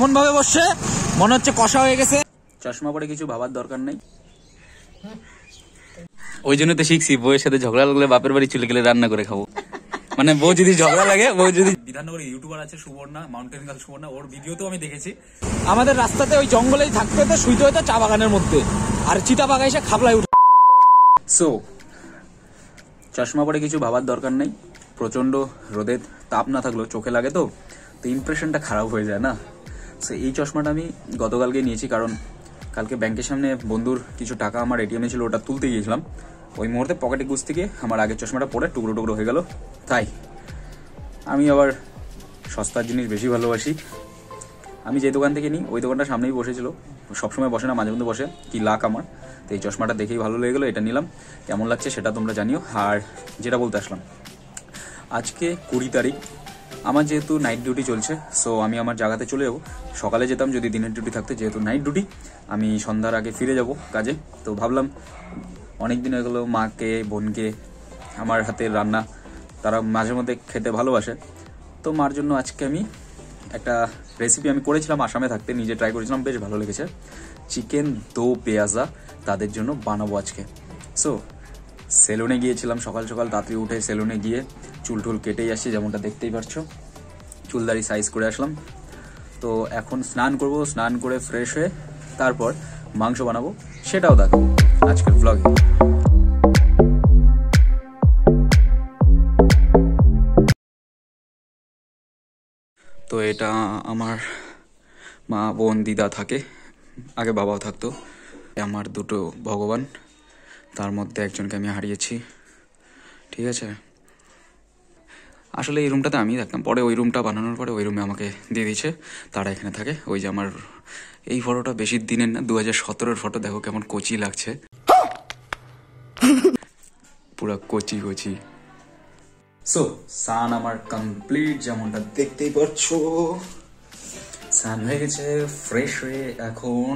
এমন ভাবে বসছে মনে হচ্ছে কষা হয়ে গেছে। চশমা পরে কিছু ভাবার দরকার নেই, ওই জন্য তো শিখছি বউয়ের সাথে ঝগড়া লাগলে বাপের বাড়ি চলে গেলে রান্না করে খাবো। মানে বউ যদি ঝগড়া লাগে, বউ যদি বিধাননগরে ইউটিউবার আছে সুবর্ণা, মাউন্টেন গার্ল সুবর্ণা, ওর ভিডিও তো আমি দেখেছি। আমাদের রাস্তাতে ওই জঙ্গলেই থাকতে হতো, শুইতে হতো চা বাগানের মধ্যে, আর চিতা বাগা এসে খাবলায় উঠে। সো চশমা পরে কিছু ভাবার দরকার নেই, প্রচন্ড রোদের তাপ না থাকলেও চোখে লাগে তো ইমপ্রেশনটা খারাপ হয়ে যায় না। সো এই চশমাটা আমি গতকালকে নিয়েছি, কারণ কালকে ব্যাংকের সামনে বন্ধুর কিছু টাকা আমার এটিএমে ছিল, ওটা তুলতে গিয়েছিলাম। ওই মুহূর্তে পকেটে গুছতে গিয়ে আমার আগের চশমাটা পরে টুকরো টুকরো হয়ে গেল। তাই আমি আবার সস্তার জিনিস বেশি ভালোবাসি। আমি যে দোকান থেকে নিই ওই দোকানটার সামনেই বসেছিল, সবসময় বসে না, মাঝে মধ্যে বসে, কি লাক আমার। তো এই চশমাটা দেখেই ভালো লেগে গেলো, এটা নিলাম। কেমন লাগছে সেটা তোমরা জানিও। আর যেটা বলতে আসলাম, আজকে 20 তারিখ, আমার যেহেতু নাইট ডিউটি চলছে, সো আমি আমার জায়গাতে চলে যাবো। সকালে যেতাম যদি দিনের ডিউটি থাকতো, যেহেতু নাইট ডিউটি আমি সন্ধ্যার আগে ফিরে যাব কাজে। তো ভাবলাম অনেক দিন হয়ে গেলো মাকে বোনকে আমার হাতের রান্না তারা মাঝে মধ্যে খেতে ভালোবাসে, তো মার জন্য আজকে আমি একটা রেসিপি আমি করেছিলাম আসামে থাকতে, নিজে ট্রাই করেছিলাম, বেশ ভালো লেগেছে। চিকেন দো পেঁয়াজা তাদের জন্য বানাবো আজকে। সো সেলুনে গিয়েছিলাম সকাল সকাল, তাড়াতাড়ি উঠে সেলুনে গিয়ে চুল টুল কেটেই আসছি, যেমনটা দেখতেই পারছো, চুলদারি সাইজ করে আসলাম। তো এখন স্নান করব, স্নান করে ফ্রেশ হয়ে তারপর মাংস বানাবো, সেটাও দেখাবো আজকের ব্লগে। তো এটা আমার মা বোন দিদা থাকে, আগে বাবাও থাকতো। আমার দুটো ভগবান, তার মধ্যে একজনকে আমি হারিয়েছি, ঠিক আছে। আসলে এই রুমটাতে আমি থাকতাম, পরে ওই রুমটা বানানোর পরে ওই রুমে আমাকে দিয়ে দিয়েছে, তারা এখানে থাকে। ওই যে আমার এই ফটোটা বেশি দিনের না, 2017-এর ফটো, দেখো কেমন কচি লাগছে, পুরো কচি কচি। সো সান আমার কমপ্লিট, যেমনটা দেখতেই পাচ্ছো, সান হয়ে গেছে, ফ্রেশ হয়ে এখন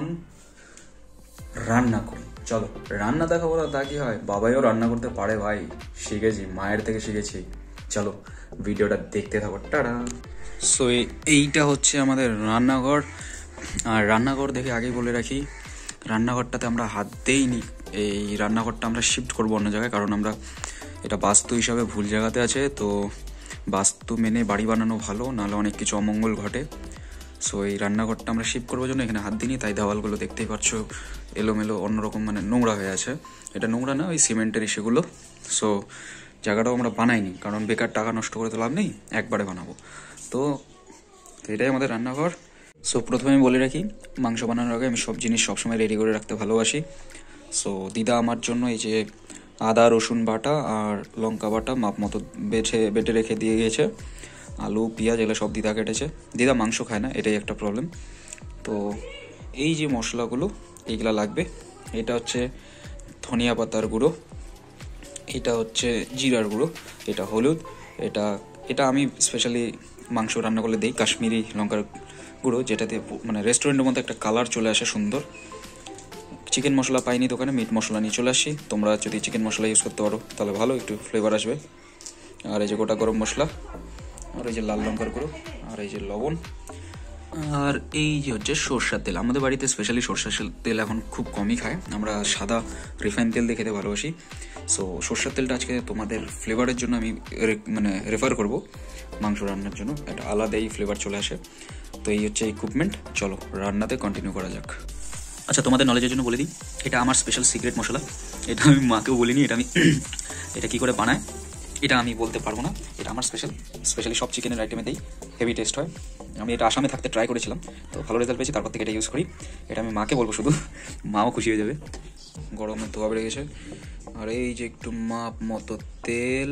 রান্না করি। চলো রান্না দেখাবো না তা কি হয়, বাবাইও রান্না করতে পারে ভাই, শিখেছি, মায়ের থেকে শিখেছি। চলো ভিডিওটা দেখতে থাকো, টাটা। সো এইটা হচ্ছে আমাদের রান্নাঘর, আর রান্নাঘর দেখে আগেই বলে রাখি, রান্নাঘরটাতে আমরা হাত দেইনি, এই রান্নাঘরটা আমরা শিফট করবো অন্য জায়গায়, কারণ আমরা এটা বাস্তু হিসাবে ভুল জায়গাতে আছে। তো বাস্তু মেনে বাড়ি বানানো ভালো, নাহলে অনেক কিছু অমঙ্গল ঘটে। সো এই রান্নাঘরটা আমরা শিফট করবার জন্য এখানে হাত দিইনি, তাই দেওয়ালগুলো দেখতেই পাচ্ছো এলোমেলো, অন্যরকম, মানে নোংরা হয়ে আছে। এটা নোংরা না, ওই সিমেন্টের সেগুলো। সো জায়গাটাও আমরা বানাইনি, কারণ বেকার টাকা নষ্ট করে তো লাভ নেই, একবারে বানাবো। তো এটাই আমাদের রান্নাঘর। সো প্রথমে আমি বলে রাখি, মাংস বানানোর আগে আমি সব জিনিস সবসময় রেডি করে রাখতে ভালোবাসি। সো দিদা আমার জন্য এই যে আদা রসুন বাটা আর লঙ্কা বাটা মাপ মতো বেটে রেখে দিয়ে গিয়েছে, আলু পেঁয়াজ এগুলো সব দিদা কেটেছে। দিদা মাংস খায় না, এটাই একটা প্রবলেম। তো এই যে মশলাগুলো এইগুলা লাগবে, এটা হচ্ছে ধনিয়া পাতার গুঁড়ো, এটা হচ্ছে জিরার গুঁড়ো, এটা হলুদ, এটা আমি স্পেশালি মাংস রান্না করলে দিই কাশ্মীরি লঙ্কার গুঁড়ো, যেটাতে মানে রেস্টুরেন্টের মধ্যে একটা কালার চলে আসে সুন্দর। চিকেন মশলা পাইনি দোকানে, মিট মশলা নিয়ে চলে আসি, তোমরা যদি চিকেন মশলা ইউজ করতে পারো তাহলে ভালো, একটু ফ্লেভার আসবে। আর এই যে গোটা গরম মশলা, আর এই যে লাল লঙ্কার গুঁড়ো, আর এই যে লবণ, আর এই যে হচ্ছে সরষের তেল। আমাদের বাড়িতে স্পেশালি সরষের তেল এখন খুব কমই খায়, আমরা সাদা রিফাইন তেল দিয়ে খেতে ভালোবাসি। সো সরষের তেলটা আজকে তোমাদের ফ্লেভারের জন্য আমি মানে রেফার করব, মাংস রান্নার জন্য একটা আলাদাই ফ্লেভার চলে আসে। তো এই হচ্ছে ইকুইপমেন্ট, চলো রান্নাতে কন্টিনিউ করা যাক। আচ্ছা তোমাদের নলেজের জন্য বলে দিই, এটা আমার স্পেশাল সিক্রেট মশলা, এটা আমি মাকেও বলিনি, এটা কী করে বানায় এটা আমি বলতে পারবো না, এটা আমার স্পেশালি সব চিকেনের আইটেমে দিই, হেভি টেস্ট হয়। আমি এটা আসামে থাকতে ট্রাই করেছিলাম, তো ভালো রেজাল্ট পেয়েছি, তারপর থেকে এটা ইউজ করি। এটা আমি মাকে বলবো শুধু, মাও খুশি হয়ে যাবে। গরমের ধোয়া বেড়ে গেছে, আর এই যে একটু মাপ মতো তেল,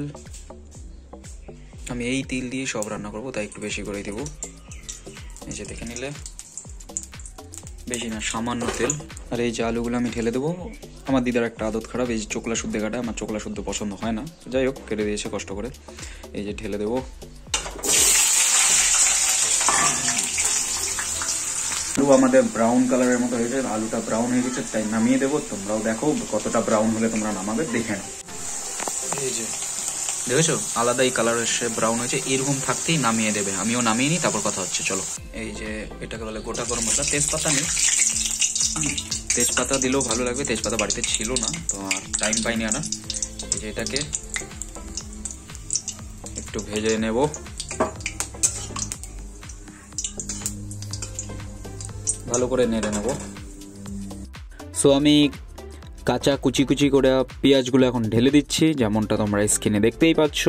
আমি এই তেল দিয়ে সব রান্না করবো, তাই একটু বেশি করেই দেবো। এই যে দেখে নিলে, বেশি না, সামান্য তেল। আর এই যে আলুগুলো আমি ঢেলে দেবো। আমার দিদার একটা আদত খারাপ, এই যে চোকলা শুদ্ধ কাটা, আমার চোকলা শুদ্ধ পছন্দ হয় না, যাই হোক কেটে দিয়েছে কষ্ট করে। এই যে ঢেলে দেবো। আলু আমাদের ব্রাউন কালারের মতো হয়েছে, আলুটা ব্রাউন হয়ে গেছে, তাই নামিয়ে দেবো। তোমরাও দেখো কতটা ব্রাউন হলে তোমরা নামাবে, দেখে নাও। এই যে দেখেছো আলাদাই কালার এসে ব্রাউন হয়েছে, এরকম থাকতেই নামিয়ে দেবে। আমিও নামিয়ে নিই, তারপর কথা হচ্ছে। চলো, এই যে এটাকে বলে গোটা গরম মশলা। তেজপাতা নেই, তেজপাতা দিলেও ভালো লাগবে, তেজপাতা বাড়িতে ছিল না তো আর টাইম পাইনি আনা। এই যে এটাকে একটু ভেজে নেব। ভালো করে নেড়ে নেব। সো আমি কাঁচা কুচি কুচি করে পেঁয়াজগুলো এখন ঢেলে দিচ্ছি, যেমনটা তোমরা স্ক্রিনে দেখতেই পাচ্ছ।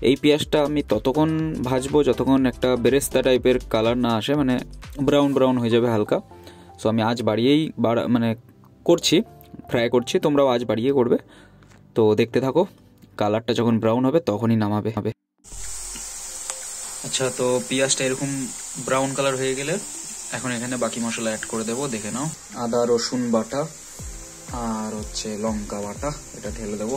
এই পেঁয়াজটা আমি ততক্ষণ ভাজবো যতক্ষণ একটা বেরেস্তা টাইপের কালার না আসে, মানে ব্রাউন ব্রাউন হয়ে যাবে হালকা। সো আমি আজ বাড়িয়েই মানে করছি, ফ্রাই করছি, তোমরাও আজ বাড়িয়ে করবে। তো দেখতে থাকো, কালারটা যখন ব্রাউন হবে তখনই নামাবে হবে। আচ্ছা, তো পেঁয়াজটা এরকম ব্রাউন কালার হয়ে গেলে এখন এখানে বাকি মশলা অ্যাড করে দেবো। দেখে নাও, আদা রসুন বাটা আর হচ্ছে লঙ্কা বাটা, এটা ঢেলে দেবো।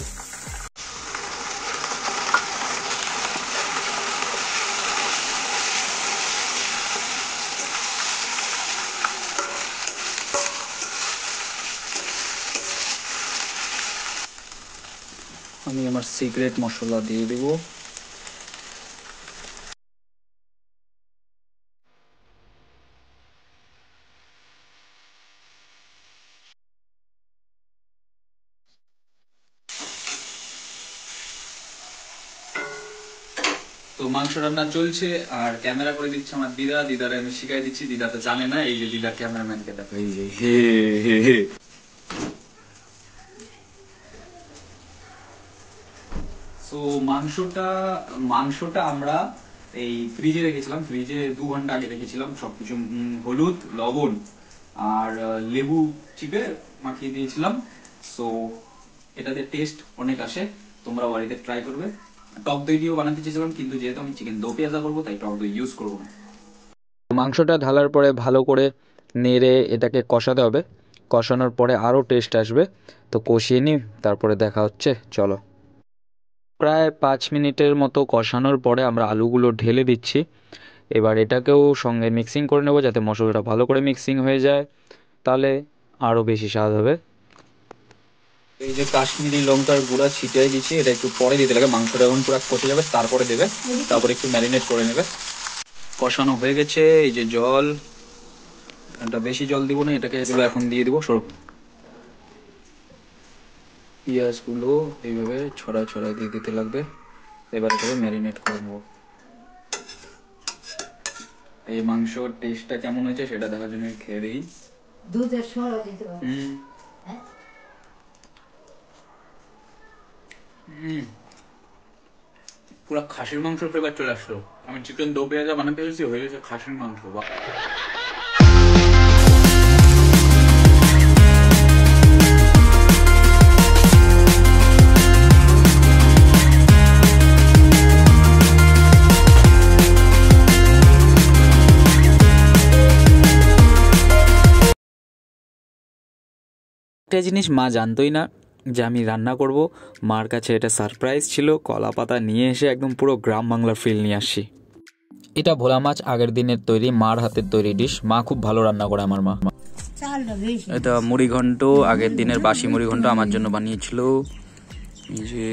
আমি আমার সিক্রেট মশলা দিয়ে দেবো। তো মাংস রান্না চলছে আর ক্যামেরা করে দিচ্ছে আমার দিদা। দিদারে আমি শিখাই দিচ্ছি, দিদা তো জানে না। এই যে দিদা ক্যামেরাম্যানকে দেখো, এই যে হে হে হে। তো মাংসটা আমরা এই ফ্রিজে রেখেছিলাম, ফ্রিজে 2 ঘন্টা আগে রেখেছিলাম। সবকিছু হলুদ লবণ আর লেবু চিপে মাখিয়ে দিয়েছিলাম। সো এটাতে টেস্ট অনেক আসে, তোমরা বাড়িতে ট্রাই করবে। টক দই দিয়েও বানাতে চেয়েছিলাম, কিন্তু যেহেতু আমি চিকেন দো পেঁয়াজা করবো তাই টক দই ইউজ করবো না। মাংসটা ঢালার পরে ভালো করে নেড়ে এটাকে কষাতে হবে। কষানোর পরে আরও টেস্ট আসবে। তো কষিয়ে নিই, তারপরে দেখা হচ্ছে। চলো, প্রায় 5 মিনিটের মতো কষানোর পরে আমরা আলুগুলো ঢেলে দিচ্ছি। এবার এটাকেও সঙ্গে মিক্সিং করে নেব, যাতে মশলাটা ভালো করে মিক্সিং হয়ে যায়, তাহলে আরও বেশি স্বাদ হবে। এই যে কাশ্মীরি লঙ্কার গুঁড়া ছিটিয়ে দিচ্ছি, এটা একটু পরে দিতে লাগে। মাংসটা যখন পুরো কষে যাবে তারপরে দেবে, তারপরে একটু ম্যারিনেট করে নেবে। কষানো হয়ে গেছে, এই যে জল, এটা বেশি জল দিব না, এটাকে এখন দিয়ে দিব। সরু পেঁয়াজগুলো এইভাবে ছড়া ছড়া দিয়ে দিতে লাগবে। এবার এটাকে ম্যারিনেট করে নেবো। এই মাংসর টেস্টটা কেমন হয়েছে সেটা দেখার জন্য খেয়ে দিই। দুধের সরা দিতে হবে। পুরো খাসির মাংসের ফ্লেভার চলে আসলো। আমি চিকেন দো পেঁয়াজা বানাতে এসেছি, হয়ে গেছে খাসির মাংস। একটা জিনিস মা জানতোই না যে আমি রান্না করব। মার কাছে এটা সারপ্রাইজ ছিল। কলা পাতা নিয়ে এসে একদম পুরো গ্রাম বাংলার ফিল নিয়ে আসছি। এটা ভোলা মাছ, আগের দিনের তৈরি, মার হাতের তৈরি ডিশ। মা খুব ভালো রান্না করে আমার মা। এটা মুড়ি ঘন্ট, আগের দিনের বাসি মুড়ি ঘন্ট আমার জন্য বানিয়েছিল। এই যে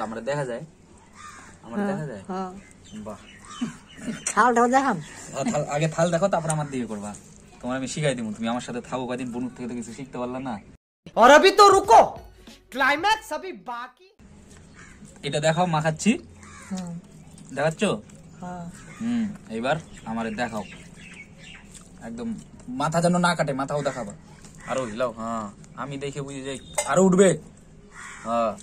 আমরা দেখা যায়, আমরা দেখা যায়। বাহ, থালটাও দেখাম। আগে থাল দেখো, তারপর আমার দিয়ে করবা। তোমার আমি শিখাই দিব, তুমি আমার সাথে থাকো কদিন। বনুর থেকে তো কিছু শিখতে পারলা না। और अभी तो रुको, क्लाइमैक्स अभी बाकी। এটা দেখাও, মাখাচ্ছি। দেখাচ্ছ? এইবার আমারে দেখাও, একদম মাথা যেন না কাটে, মাথাও দেখাবা। আরো হিলাও। হ্যাঁ, আমি দেখে বুঝি যে আরো উঠবে। হ্যাঁ,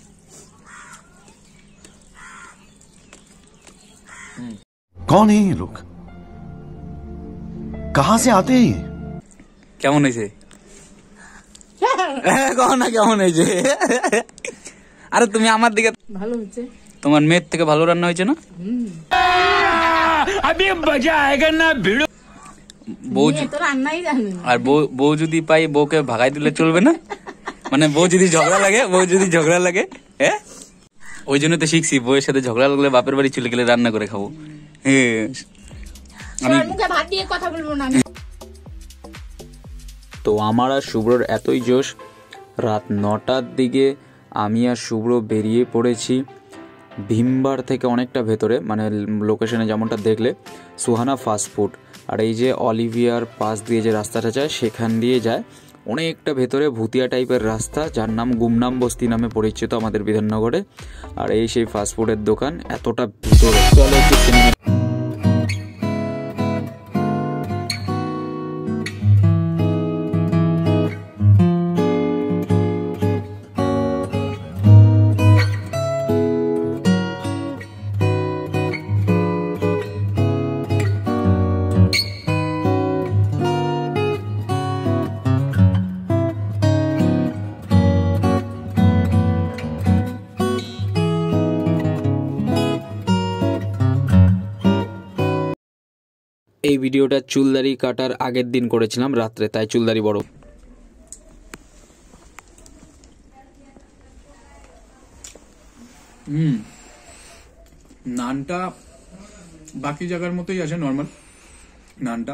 कौन है ये लोग, कहां से आते हैं? কেমন হয়েছে? কখন না কেমন হয়েছে? আরে তুমি আমার দিকে, ভালো হয়েছে। তোমার মেয়ের থেকে ভালো রান্না হয়েছে না? अभी मजा आएगा ना भिड़ो। বউ তো রান্নাই জানে না। আর বউ যদি পাই, বউকে ভাগাই দিলে চলবে না? মানে বউ যদি ঝগড়া লাগে, হ্যাঁ ওই জন্য তো শিখছি, বউয়ের সাথে ঝগড়া লাগলে বাপের বাড়ি চলে গেলে রান্না করে খাবো। মুখে ভাত দিয়ে কথা বলবো না। তো আমার আর শুভ্রর এতই জোশ, রাত 9টার দিকে আমি আর শুভ্র বেরিয়ে পড়েছি ভীমবার থেকে অনেকটা ভেতরে, মানে লোকেশনে যেমনটা দেখলে সুহানা ফাস্টফুড। আর এই যে অলিভিয়ার পাশ দিয়ে যে রাস্তাটা যায় সেখান দিয়ে যায় অনেকটা ভেতরে, ভুতিয়া টাইপের রাস্তা, যার নাম গুমনাম বস্তি নামে পরিচিত আমাদের বিধাননগরে। আর এই সেই ফাস্টফুডের দোকান এতটা ভিতরে। চলো একটু সিনেমা। এই ভিডিওটা চুলদাড়ি কাটার আগের দিন করেছিলাম রাত্রে, তাই চুলদাড়ি বড়। নানটা বাকি জায়গার মতোই আছে, নর্মাল নানটা,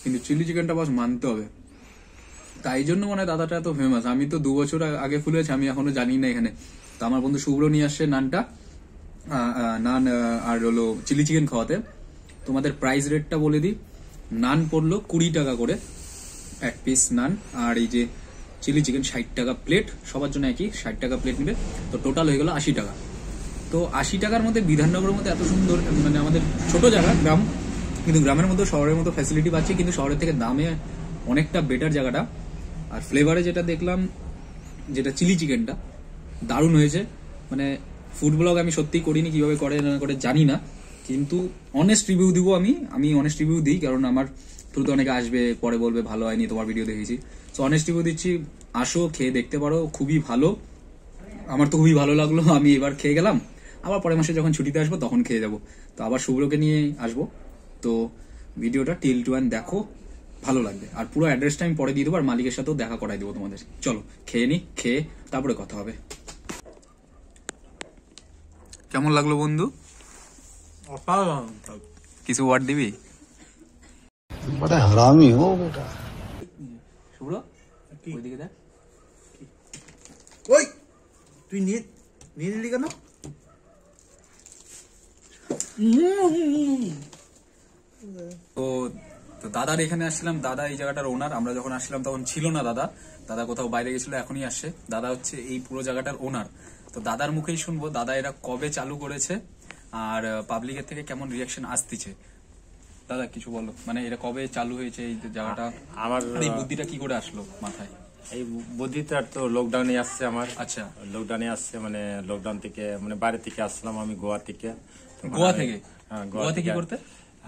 কিন্তু চিলি চিকেনটা বাস মানতে হবে। তাই জন্য মনে হয় দাদাটা এত ফেমাস। আমি তো 2 বছর আগে ফুলেছি, আমি এখনো জানি না এখানে। তো আমার বন্ধু শুভ্র নিয়ে আসছে নানটা, নান আর হলো চিলি চিকেন খাওয়াতে। তোমাদের প্রাইস রেটটা বলে দিই, নান পড়লো 20 টাকা করে এক পিস নান, আর এই যে চিলি চিকেন 60 টাকা প্লেট, সবার জন্য একই 60 টাকা প্লেট নেবে। তো টোটাল হয়ে গেল 80 টাকা। তো 80 টাকার মধ্যে বিধাননগরের মধ্যে এত সুন্দর, মানে আমাদের ছোট জায়গা গ্রাম, কিন্তু গ্রামের মধ্যে শহরের মতো ফ্যাসিলিটি পাচ্ছি, কিন্তু শহরের থেকে দামে অনেকটা বেটার জায়গাটা। আর ফ্লেভারে যেটা দেখলাম, যেটা চিলি চিকেনটা দারুণ হয়েছে। মানে ফুড ব্লগ আমি সত্যিই করিনি, কিভাবে করে না করে জানি না, কিন্তু অনেস্ট রিভিউ দিব। আমি অনেস্ট রিভিউ দিই, কারণ আমার থ্রুতে অনেকে আসবে, পরে বলবে ভালো হয়নি, তোমার ভিডিও দেখেছি। সো অনেস্ট রিভিউ দিচ্ছি, আসো খেয়ে দেখতে পারো, খুবই ভালো। আমার তো খুবই ভালো লাগলো, আমি এবার খেয়ে গেলাম, আবার পরের মাসে যখন ছুটিতে আসবো তখন খেয়ে যাবো। তো আবার শুভ্রকে নিয়ে আসবো। তো ভিডিওটা টিল টু এন্ড দেখো, ভালো লাগবে। আর পুরো অ্যাড্রেসটা আমি পরে দিয়ে দেবো, আর মালিকের সাথেও দেখা করাই দেবো তোমাদের। চলো খেয়ে নি, খেয়ে তারপরে কথা হবে। কেমন লাগলো বন্ধু? কিছু ওয়ার্ড দিবি? बड़ा हरामी हो बेटा। শুভ্র ওইদিকে দেখ। ওই তুই নিয়ে নিলি কেন? তো দাদার এখানে আসছিলাম, দাদা এই জায়গাটার ওনার। আমরা যখন আসছিলাম তখন ছিল না দাদা, দাদা কোথাও বাইরে গেছিল, এখনই আসছে। দাদা হচ্ছে এই পুরো জায়গাটার ওনার। তো দাদার মুখেই শুনবো দাদা এরা কবে চালু করেছে আর পাবলিকের থেকে কেমন রিয়াকশন আসতেছে। দাদা কিছু বলো, মানে এটা কবে চালু হয়েছে এই জায়গাটা, আমার এই বুদ্ধিটা কি করে আসলো মাথায়? এই বুদ্ধিটা তো লকডাউনে আসছে আমার। আচ্ছা, লকডাউনে আসছে, মানে লকডাউন থেকে, মানে বাইরে থেকে আসলাম আমি, গোয়া থেকে। গোয়া থেকে? হ্যাঁ, গোয়া থেকে কি করতে?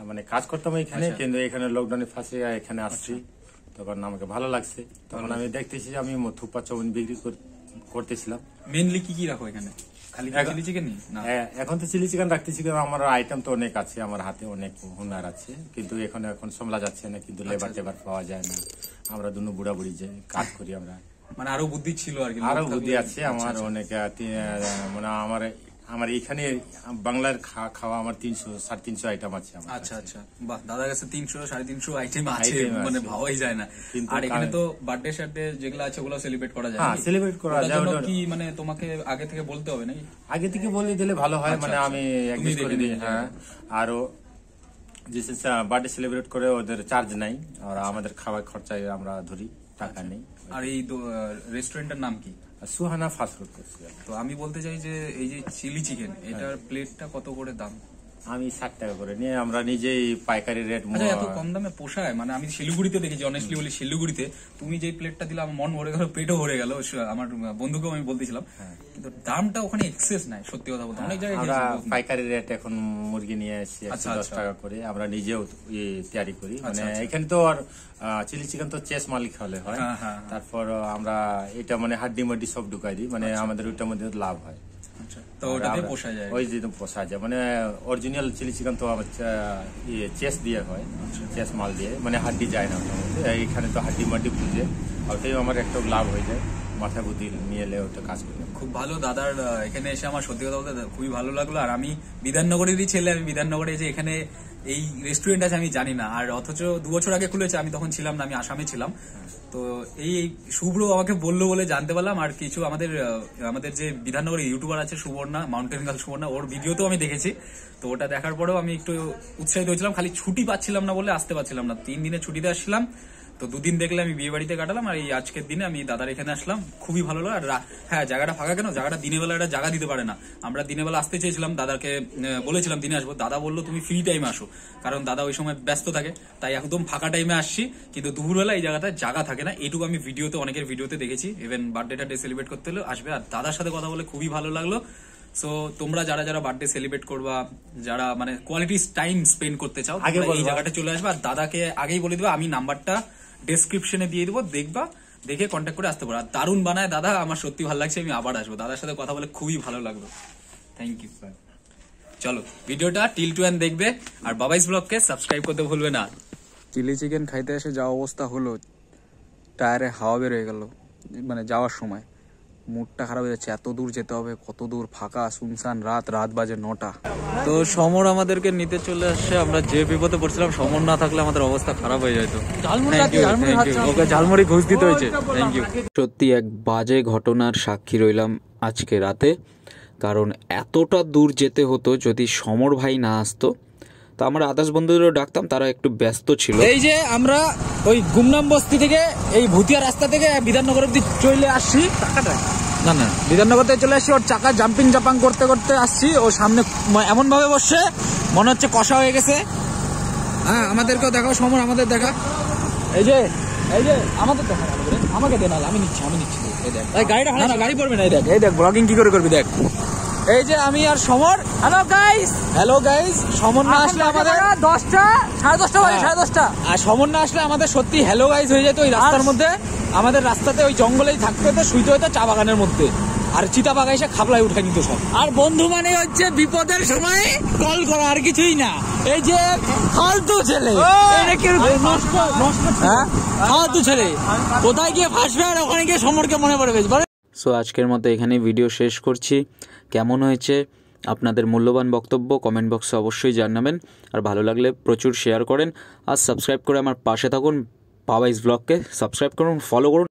মানে কাজ করতাম এখানে, কিন্তু এখানে লকডাউনে ফাঁসে এখানে আসছি। তখন আমাকে ভালো লাগছে, তখন আমি দেখতেছি আমি থুপা চাউমিন বিক্রি করতেছিলাম। মেইনলি কি কি রাখো এখানে? খালি চিলি চিকেন? এখন তো চিলি চিকেন রাখতেছি, কারণ আমার আইটেম তো অনেক আছে, আমার হাতে অনেক হুনার আছে, কিন্তু এখন সামলা যাচ্ছে না, কিন্তু লেবার টেবার পাওয়া যায় না। আমরা দুনো বুড়া বুড়ি যে কাজ করি আমরা, মানে আরো বুদ্ধি ছিল আর কি, আরো বুদ্ধি আছে আমার অনেক। মানে আমার এখানে বাংলার খাওয়া আমার 300-350 আইটেম আছে। আচ্ছা আচ্ছা, বাহ, দাদার কাছে 300-350 আইটেম আছে, মানে ভাবাই যায় না। আর এখানে তো বার্থডে শার্থডে যেগুলো আছে ওগুলো সেলিব্রেট করা যায়। হ্যাঁ, সেলিব্রেট করা যায়। কি মানে তোমাকে আগে থেকে বলতে হবে নাকি? আগে থেকে বলে দিলে ভালো হয়, মানে আমি অ্যাডজাস্ট করে দিই। হ্যাঁ, আরো যে বার্থডে সেলিব্রেট করে ওদের চার্জ নাই, আর আমাদের খাওয়ার খরচায় আমরা ধরি, টাকা নেই। আর এই রেস্টুরেন্টের নাম কি? সুহানা ফাস্টফুড করছি। তো আমি বলতে চাই যে এই যে চিলি চিকেন, এটার প্লেটটা কত করে দাম? আমি 60 টাকা করে নিয়ে, আমরা নিজেই পাইকারি রেট। আচ্ছা, এত কম দামে পোষায়? মানে আমি শিলিগুড়িতে দেখেছি, অনেস্টলি বলি, শিলিগুড়িতে তুমি যে প্লেটটা দিলে আমার মন ভরে গেল, পেটও ভরে গেল। আমার বন্ধুকেও আমি বলতেছিলাম, কিন্তু দামটা ওখানে এক্সেস নাই, সত্যি কথা বলতে। অনেক জায়গায় আমরা পাইকারি রেট এখন মুরগি নিয়ে এসেছি 10 টাকা করে, আমরা নিজেও তৈরি করি। মানে এখানে তো আর চিলি চিকেন তো চেস মালিক হলে হয়, তারপর আমরা এটা মানে হাড্ডি মাড্ডি সব ঢুকাই দিই, মানে আমাদের ওইটার মধ্যে লাভ হয়। তো ওটাতে পোষায় যায়, ওই যে পোষায় যায়। মানে অরিজিনাল চিলি চিকেন তো চেস দিয়ে হয়, চেস মাল দিয়ে, মানে হাড্ডি যায় না ওটার মধ্যে। এখানে তো হাড্ডি মাড্ডি খুঁজে, ওটাই আমার একটা লাভ হয়ে যায়। মাথা বুদ্ধি নিয়ে এলে ওটা কাজ করি। খুব ভালো। দাদার এখানে এসে আমার সত্যি কথা বলতে খুবই ভালো লাগলো। আর আমি বিধাননগরেরই ছেলে, আমি বিধাননগরে যে এখানে এই রেস্টুরেন্ট আছে আমি জানি না, আর অথচ 2 বছর আগে খুলেছে, আমি তখন ছিলাম না, আমি আসামে ছিলাম। তো এই শুভ্র আমাকে বললো বলে জানতে পারলাম। আর কিছু আমাদের যে বিধাননগরে ইউটিউবার আছে সুবর্ণা, মাউন্টেন গার্ল সুবর্ণা, ওর ভিডিওতেও আমি দেখেছি। তো ওটা দেখার পরেও আমি একটু উৎসাহিত হয়েছিলাম, খালি ছুটি পাচ্ছিলাম না বলে আসতে পারছিলাম না। 3 দিনের ছুটিতে আসছিলাম, তো 2 দিন দেখলে আমি বিয়ে বাড়িতে কাটালাম, আর এই আজকের দিনে আমি দাদার এখানে আসলাম, খুবই ভালো লাগলো। আর হ্যাঁ, জায়গাটা ফাঁকা কেন, জায়গাটা দিনের বেলা একটা জায়গা দিতে পারে না। আমরা দিনের বেলা আসতে চেয়েছিলাম, দাদাকে বলেছিলাম দিনে আসবো, দাদা বললো তুমি ফ্রি টাইমে আসো, কারণ দাদা ওই সময় ব্যস্ত থাকে, তাই একদম ফাঁকা টাইমে আসছি। কিন্তু দুপুরবেলা এই জায়গাটায় জায়গা থাকে না, এইটুকু আমি অনেকের ভিডিওতে দেখেছি। ইভেন বার্থডেটা ডে সেলিব্রেট করতে হলে আসবে। আর দাদার সাথে কথা বলে খুবই ভালো লাগলো। সো তোমরা যারা বার্থডে সেলিব্রেট করবা, যারা মানে কোয়ালিটি টাইম স্পেন্ড করতে চাও, এই জায়গাটা চলে আসবে। আর দাদাকে আগেই বলে দিবা, আমি নাম্বারটা ডেসক্রিপশনে দিয়ে দেবো, দেখবা, দেখে কন্ট্যাক্ট করে আসতে পারো। আর দারুণ বানায় দাদা, আমার সত্যি ভালো লাগছে, আমি আবার আসবো। দাদার সাথে কথা বলে খুবই ভালো লাগলো। Thank you. চলো ভিডিওটা টিল টু এন্ড দেখবে, আর বাবাইস ব্লগকে সাবস্ক্রাইব করতে ভুলবে না। চিলি চিকেন খাইতে এসে যা অবস্থা হলো, টায়ারে হাওয়া বের হয়ে গেল, মানে যাওয়ার সময় মুডটা খারাপ হয়ে যাচ্ছে। এত দূর যেতে হবে, কত দূর, ফাঁকা শুনশান, রাত বাজে 9টা। তো সমর আমাদেরকে নিতে চলে আসছে। আমরা যে বিপদে পড়ছিলাম, সমর না থাকলে আমাদের অবস্থা খারাপ হয়ে যেত। ওকে ঝালমুড়ি ঘুষ দিতে হয়েছে। Thank you. সত্যি এক বাজে ঘটনার সাক্ষী রইলাম আজকে রাতে, কারণ এতটা দূর যেতে হতো যদি সমর ভাই না আসতো। তো আমরা আদার্স বন্ধুদেরও ডাকতাম, তারা একটু ব্যস্ত ছিল। এই যে আমরা ওই গুমনাম বস্তি থেকে এই ভুতিয়া রাস্তা থেকে বিধাননগর অব্দি চলে আসছি, না বিধাননগর থেকে চলে আসছি। ওর চাকা জাম্পিং জাপাং করতে করতে আসছি। ও সামনে এমন ভাবে বসছে মনে হচ্ছে কষা হয়ে গেছে। হ্যাঁ, আমাদেরকেও দেখাও সমর, আমাদের দেখা। এই যে আমাদের দেখা, আমাকে দে, নাহলে আমি নিচ্ছি। এই দেখ গাড়িটা, না গাড়ি পড়বে না। এই দেখ ব্লগিং কি করে করবি দেখ। এই যে আমি আর সমর। Hello guys. সমর না আসলে আমাদের 10টা 10:30 বাজে, 10:30। আর সমর না আসলে আমাদের সত্যি হ্যালো গাইস হয়ে যেত। ওই রাস্তার মধ্যে, আমাদের রাস্তাতে ওই জঙ্গলেই থাকতে হতো, শুইতে হতো চা বাগানের মধ্যে। আর চিতাবাঘ এসে খাবলায় উঠাই নিত সব। আর বন্ধু মানে হচ্ছে বিপদের সময় কল করা, আর কিছুই না। এই যে ফালতু ছেলে, ফালতু ছেলে কোথায় গিয়ে ফাঁসবে, আর ওখানে গিয়ে সমরকে মনে পড়বে। সো আজকের মতো এখানেই ভিডিও শেষ করছি। কেমন হয়েছে আপনাদের মূল্যবান বক্তব্য কমেন্ট বক্সে অবশ্যই জানাবেন। আর ভালো লাগলে প্রচুর শেয়ার করেন, আর সাবস্ক্রাইব করে আমার পাশে থাকুন। বাবাইস ব্লগকে সাবস্ক্রাইব করুন, ফলো করুন।